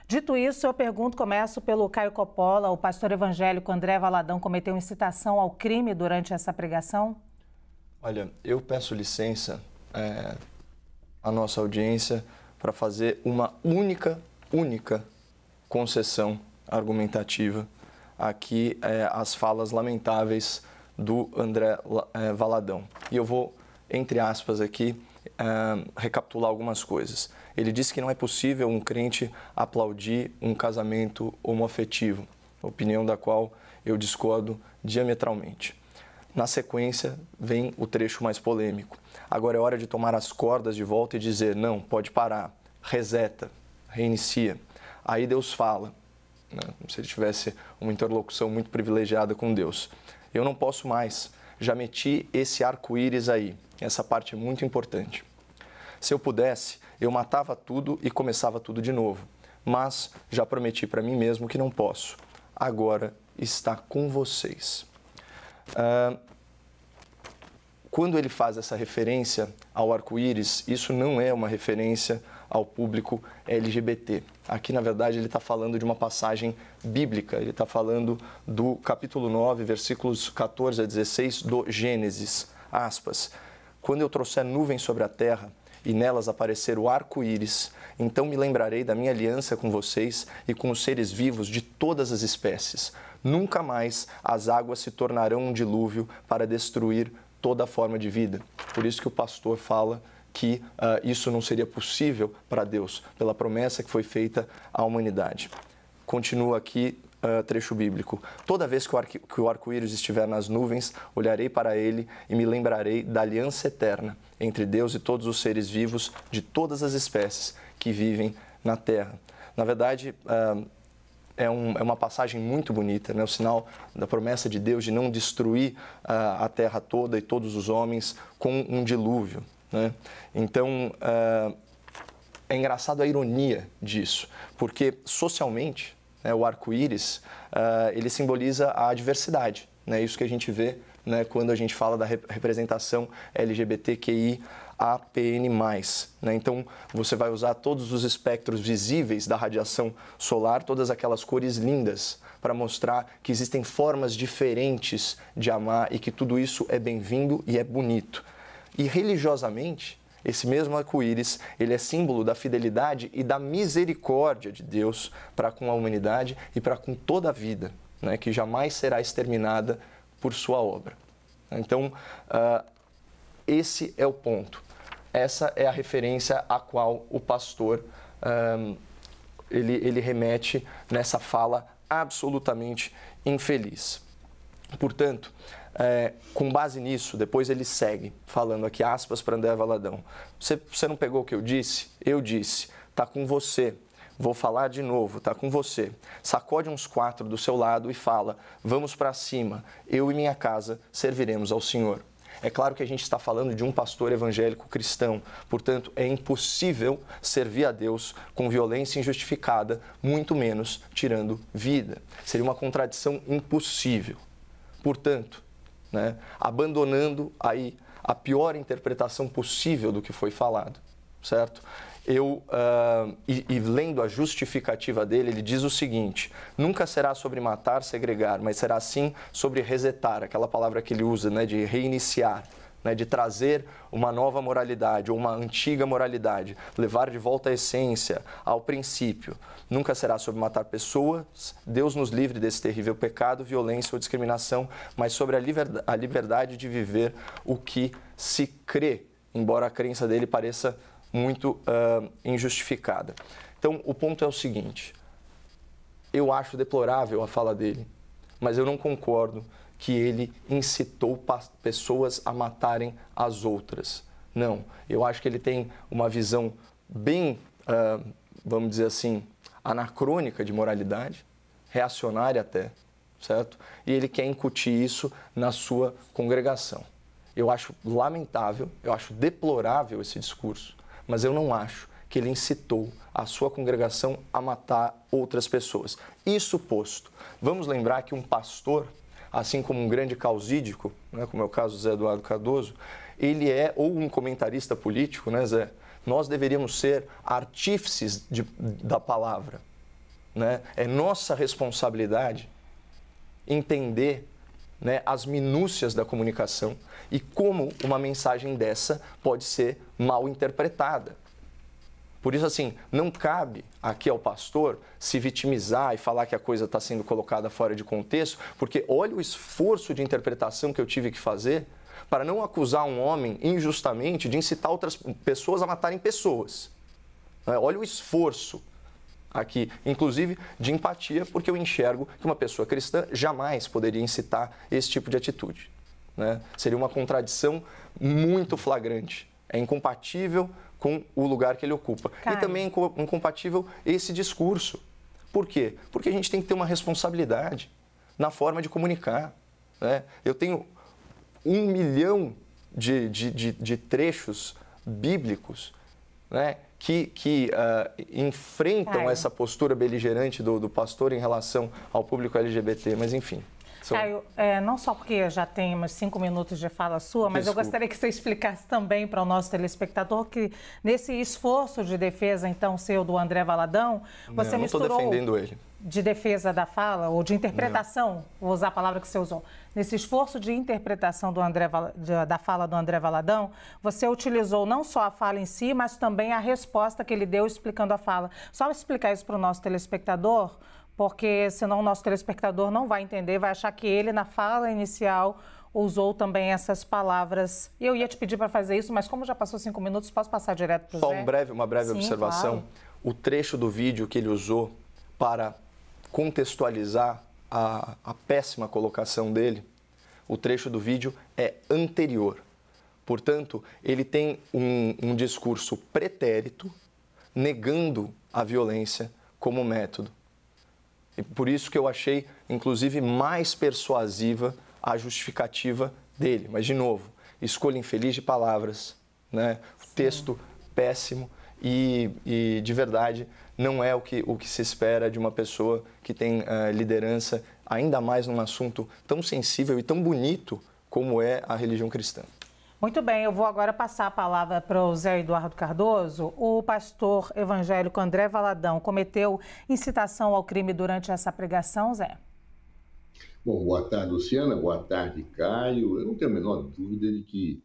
Dito isso, eu pergunto, começo pelo Caio Coppola. O pastor evangélico André Valadão cometeu incitação ao crime durante essa pregação? Olha, eu peço licença à nossa audiência para fazer uma única concessão argumentativa aqui às falas lamentáveis do André Valadão. E eu vou, entre aspas aqui, recapitular algumas coisas. Ele disse que não é possível um crente aplaudir um casamento homoafetivo, opinião da qual eu discordo diametralmente. Na sequência, vem o trecho mais polêmico. Agora é hora de tomar as cordas de volta e dizer, não, pode parar, reseta, reinicia. Aí Deus fala, né? Como se ele tivesse uma interlocução muito privilegiada com Deus. Eu não posso mais, já meti esse arco-íris aí, essa parte é muito importante. Se eu pudesse, eu matava tudo e começava tudo de novo, mas já prometi para mim mesmo que não posso. Agora está com vocês. Quando ele faz essa referência ao arco-íris, isso não é uma referência ao público LGBT. Aqui, na verdade, ele está falando de uma passagem bíblica, ele está falando do capítulo 9, versículos 14 a 16 do Gênesis, aspas. Quando eu trouxer nuvens sobre a terra e nelas aparecer o arco-íris, então me lembrarei da minha aliança com vocês e com os seres vivos de todas as espécies. Nunca mais as águas se tornarão um dilúvio para destruir toda forma de vida. Por isso que o pastor fala que isso não seria possível para Deus, pela promessa que foi feita à humanidade. Continua aqui trecho bíblico. Toda vez que o arco-íris estiver nas nuvens, olharei para ele e me lembrarei da aliança eterna entre Deus e todos os seres vivos de todas as espécies que vivem na terra. Na verdade, é uma passagem muito bonita, né? O sinal da promessa de Deus de não destruir a terra toda e todos os homens com um dilúvio, né? Então, é engraçado a ironia disso, porque socialmente, né, o arco-íris, ele simboliza a diversidade, né? Isso que a gente vê, né, quando a gente fala da representação LGBTQIAPN+, né? Então, você vai usar todos os espectros visíveis da radiação solar, todas aquelas cores lindas, para mostrar que existem formas diferentes de amar e que tudo isso é bem-vindo e é bonito. E religiosamente, esse mesmo arco-íris, ele é símbolo da fidelidade e da misericórdia de Deus para com a humanidade e para com toda a vida, né, que jamais será exterminada por sua obra. Então, esse é o ponto. Essa é a referência a qual o pastor ele remete nessa fala absolutamente infeliz. Portanto, com base nisso, depois ele segue falando aqui, aspas para André Valadão. Você não pegou o que eu disse? Eu disse, está com você. Vou falar de novo, está com você. Sacode uns 4 do seu lado e fala, vamos para cima, eu e minha casa serviremos ao Senhor. É claro que a gente está falando de um pastor evangélico cristão, portanto, é impossível servir a Deus com violência injustificada, muito menos tirando vida. Seria uma contradição impossível. Portanto, né, abandonando aí a pior interpretação possível do que foi falado, certo? Lendo a justificativa dele, ele diz o seguinte, nunca será sobre matar, segregar, mas será sim sobre resetar, aquela palavra que ele usa, né, de reiniciar, né, de trazer uma nova moralidade ou uma antiga moralidade, levar de volta a essência, ao princípio. Nunca será sobre matar pessoas, Deus nos livre desse terrível pecado, violência ou discriminação, mas sobre a liberdade de viver o que se crê, embora a crença dele pareça muito injustificada. Então, o ponto é o seguinte, eu acho deplorável a fala dele, mas eu não concordo que ele incitou pessoas a matarem as outras. Não, eu acho que ele tem uma visão bem, vamos dizer assim, anacrônica de moralidade, reacionária até, certo? E ele quer incutir isso na sua congregação. Eu acho lamentável, eu acho deplorável esse discurso, mas eu não acho que ele incitou a sua congregação a matar outras pessoas. Isso posto, vamos lembrar que um pastor, assim como um grande causídico, né, como é o caso do Zé Eduardo Cardoso, ele é, ou um comentarista político, né, Zé? Nós deveríamos ser artífices da palavra, né? É nossa responsabilidade entender, né, as minúcias da comunicação e como uma mensagem dessa pode ser mal interpretada. Por isso, assim, não cabe aqui ao pastor se vitimizar e falar que a coisa está sendo colocada fora de contexto, porque olha o esforço de interpretação que eu tive que fazer para não acusar um homem injustamente de incitar outras pessoas a matarem pessoas. Olha o esforço aqui, inclusive de empatia, porque eu enxergo que uma pessoa cristã jamais poderia incitar esse tipo de atitude, né? Seria uma contradição muito flagrante. É incompatível com o lugar que ele ocupa. E também é incompatível esse discurso. Por quê? Porque a gente tem que ter uma responsabilidade na forma de comunicar, né? Eu tenho 1 milhão de trechos bíblicos, né, que enfrentam essa postura beligerante do pastor em relação ao público LGBT, mas enfim. Caio, não só porque já tem umas 5 minutos de fala sua, mas eu gostaria que você explicasse também para o nosso telespectador que nesse esforço de defesa, então, seu do André Valadão, você misturou... Não estou defendendo ele. De defesa da fala, ou de interpretação, vou usar a palavra que você usou, nesse esforço de interpretação da fala do André Valadão, você utilizou não só a fala em si, mas também a resposta que ele deu explicando a fala. Só explicar isso para o nosso telespectador, porque senão o nosso telespectador não vai entender, vai achar que ele, na fala inicial, usou também essas palavras. Eu ia te pedir para fazer isso, mas como já passou 5 minutos, posso passar direto para o Zé? Só uma breve observação. Claro. O trecho do vídeo que ele usou para contextualizar a péssima colocação dele, o trecho do vídeo é anterior. Portanto, ele tem um discurso pretérito, negando a violência como método. E por isso que eu achei, inclusive, mais persuasiva a justificativa dele. Mas, de novo, escolha infeliz de palavras, né? Texto péssimo e, de verdade, não é o que se espera de uma pessoa que tem liderança, ainda mais num assunto tão sensível e tão bonito como é a religião cristã. Muito bem, eu vou agora passar a palavra para o Zé Eduardo Cardoso. O pastor evangélico André Valadão cometeu incitação ao crime durante essa pregação, Zé? Bom, boa tarde, Luciana. Boa tarde, Caio. Eu não tenho a menor dúvida de que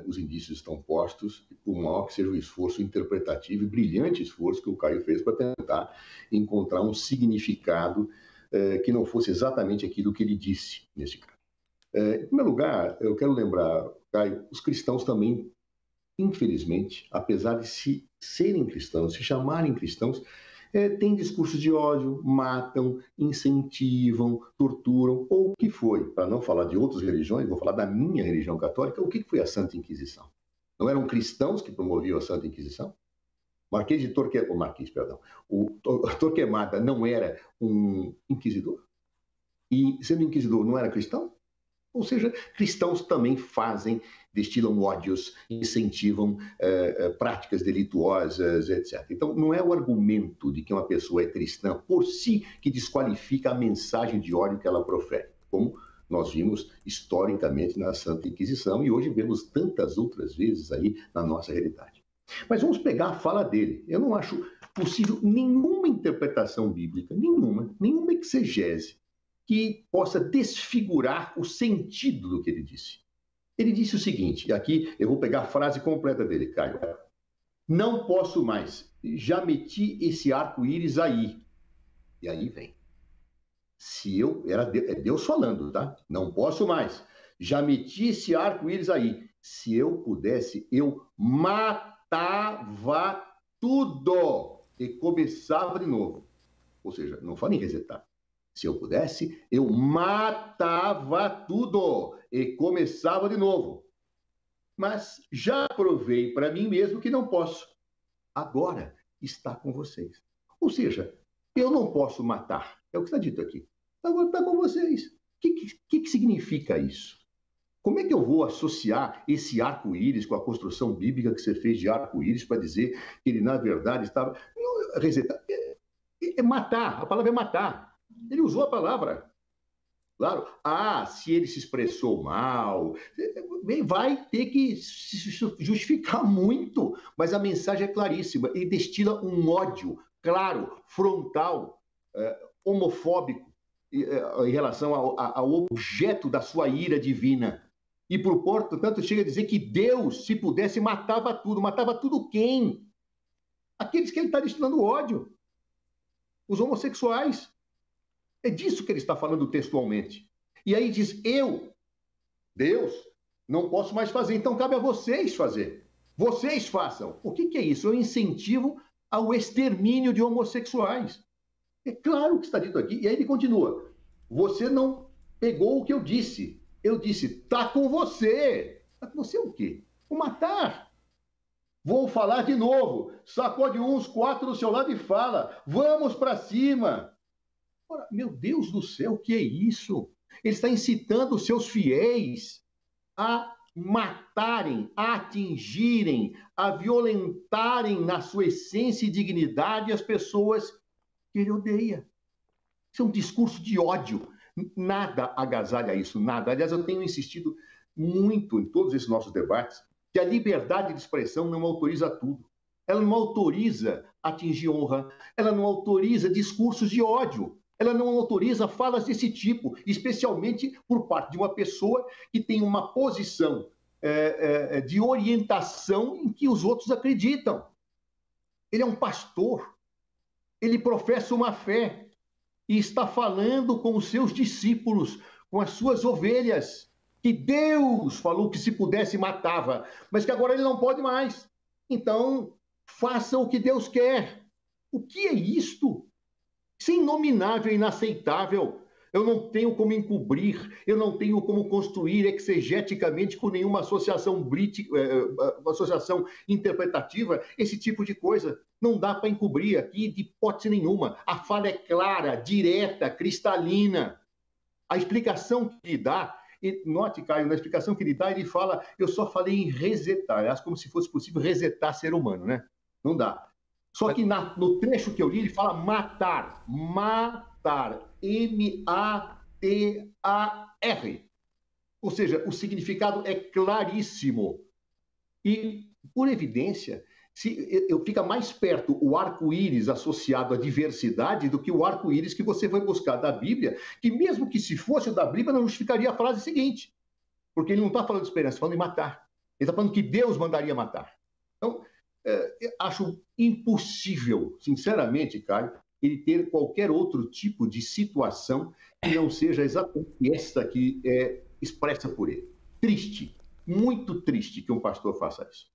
os indícios estão postos, por maior que seja o esforço interpretativo e brilhante esforço que o Caio fez para tentar encontrar um significado que não fosse exatamente aquilo que ele disse nesse caso. Em primeiro lugar, eu quero lembrar, Caio, os cristãos também, infelizmente, apesar de serem cristãos, se chamarem cristãos, têm discursos de ódio, matam, incentivam, torturam, ou o que foi, para não falar de outras religiões, vou falar da minha religião católica, o que foi a Santa Inquisição? Não eram cristãos que promoviam a Santa Inquisição? O Torquemada não era um inquisidor? E, sendo inquisidor, não era cristão? Ou seja, cristãos também destilam ódios, incentivam práticas delituosas, etc. Então, não é o argumento de que uma pessoa é cristã por si que desqualifica a mensagem de ódio que ela profere, como nós vimos historicamente na Santa Inquisição e hoje vemos tantas outras vezes aí na nossa realidade. Mas vamos pegar a fala dele. Eu não acho possível nenhuma interpretação bíblica, nenhuma exegese, que possa desfigurar o sentido do que ele disse. Ele disse o seguinte, e aqui eu vou pegar a frase completa dele, Caio. Não posso mais, já meti esse arco-íris aí. E aí vem. É Deus falando, tá? Não posso mais, já meti esse arco-íris aí. Se eu pudesse, eu matava tudo e começava de novo. Ou seja, não fala em resetar. Se eu pudesse, eu matava tudo e começava de novo. Mas já provei para mim mesmo que não posso. Agora está com vocês. Ou seja, eu não posso matar. É o que está dito aqui. Agora está com vocês. O que significa isso? Como é que eu vou associar esse arco-íris com a construção bíblica que você fez de arco-íris para dizer que ele, na verdade, estava... É matar. A palavra é matar. Ele usou a palavra. Claro. Se ele se expressou mal, vai ter que se justificar muito, mas a mensagem é claríssima. Ele destila um ódio claro, frontal, homofóbico em relação ao objeto da sua ira divina. E, portanto, chega a dizer que Deus, se pudesse, matava tudo. Matava tudo quem? Aqueles que ele está destilando ódio. Os homossexuais. É disso que ele está falando textualmente. E aí diz, eu, Deus, não posso mais fazer, então cabe a vocês fazer. Vocês façam. O que é isso? É um incentivo ao extermínio de homossexuais. É claro que está dito aqui. E aí ele continua. Você não pegou o que eu disse. Eu disse, tá com você. Tá com você o quê? O matar. Vou falar de novo. Sacode uns 4 do seu lado e fala. Vamos para cima. Ora, meu Deus do céu, o que é isso? Ele está incitando os seus fiéis a matarem, a atingirem, a violentarem na sua essência e dignidade as pessoas que ele odeia. Isso é um discurso de ódio. Nada agasalha isso, nada. Aliás, eu tenho insistido muito em todos esses nossos debates que a liberdade de expressão não autoriza tudo. Ela não autoriza atingir honra, ela não autoriza discursos de ódio, ela não autoriza falas desse tipo, especialmente por parte de uma pessoa que tem uma posição de orientação em que os outros acreditam. Ele é um pastor, ele professa uma fé e está falando com os seus discípulos, com as suas ovelhas, que Deus falou que se pudesse matava, mas que agora ele não pode mais. Então, faça o que Deus quer. O que é isto? Isso é inominável, inaceitável. Eu não tenho como encobrir, eu não tenho como construir exegeticamente com nenhuma associação associação interpretativa esse tipo de coisa. Não dá para encobrir aqui de hipótese nenhuma. A fala é clara, direta, cristalina. A explicação que ele dá, note, Caio, na explicação que ele dá, ele fala, eu só falei em resetar, aliás, como se fosse possível resetar ser humano, né? Não dá. Só que no trecho que eu li, ele fala matar. Matar. M-A-T-A-R. Ou seja, o significado é claríssimo. E, por evidência, fica mais perto o arco-íris associado à diversidade do que o arco-íris que você vai buscar da Bíblia, que mesmo que se fosse o da Bíblia, não justificaria a frase seguinte. Porque ele não está falando de esperança, está falando de matar. Ele está falando que Deus mandaria matar. Então, acho impossível, sinceramente, Caio, ele ter qualquer outro tipo de situação que não seja exatamente esta que é expressa por ele. Triste, muito triste que um pastor faça isso.